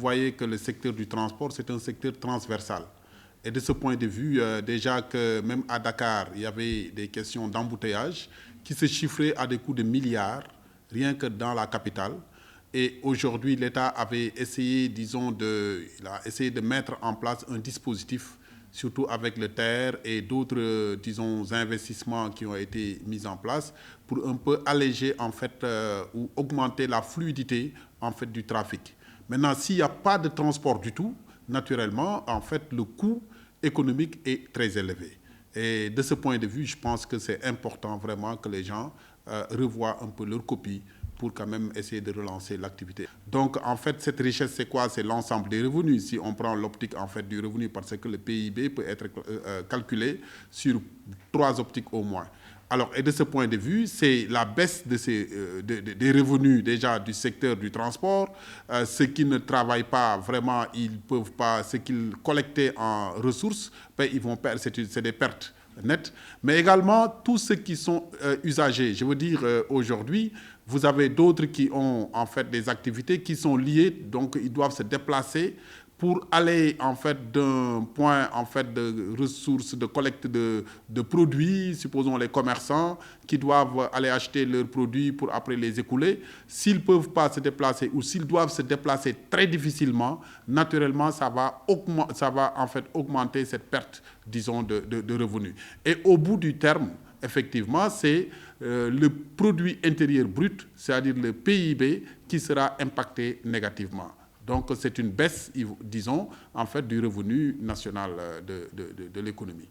voyez que le secteur du transport, c'est un secteur transversal. Et de ce point de vue, déjà que même à Dakar, il y avait des questions d'embouteillage qui se chiffraient à des coûts de milliards, rien que dans la capitale. Et aujourd'hui, l'État avait essayé, il a essayé de mettre en place un dispositif, surtout avec le TER et d'autres, investissements qui ont été mis en place pour un peu alléger, en fait, ou augmenter la fluidité, en fait, du trafic. Maintenant, s'il n'y a pas de transport du tout, naturellement, en fait, le coût économique est très élevé. Et de ce point de vue, je pense que c'est important vraiment que les gens revoient un peu leur copie pour quand même essayer de relancer l'activité. Donc, en fait, cette richesse, c'est quoi? C'est l'ensemble des revenus. Si on prend l'optique, en fait, du revenu, parce que le PIB peut être calculé sur 3 optiques au moins. Alors, et de ce point de vue, c'est la baisse des revenus déjà du secteur du transport. Ceux qui ne travaillent pas vraiment, ils peuvent pas, ce qu'ils collectaient en ressources, ben, ils vont perdre, c'est des pertes nettes. Mais également, tous ceux qui sont usagers. Je veux dire, aujourd'hui, vous avez d'autres qui ont en fait des activités qui sont liées, donc ils doivent se déplacer pour aller en fait d'un point en fait de ressources, de collecte de produits, supposons les commerçants qui doivent aller acheter leurs produits pour après les écouler. S'ils ne peuvent pas se déplacer ou s'ils doivent se déplacer très difficilement, naturellement ça va en fait augmenter cette perte, disons, de revenus. Et au bout du terme, effectivement, c'est le produit intérieur brut, c'est-à-dire le PIB, qui sera impacté négativement. Donc, c'est une baisse, disons, en fait, du revenu national de l'économie.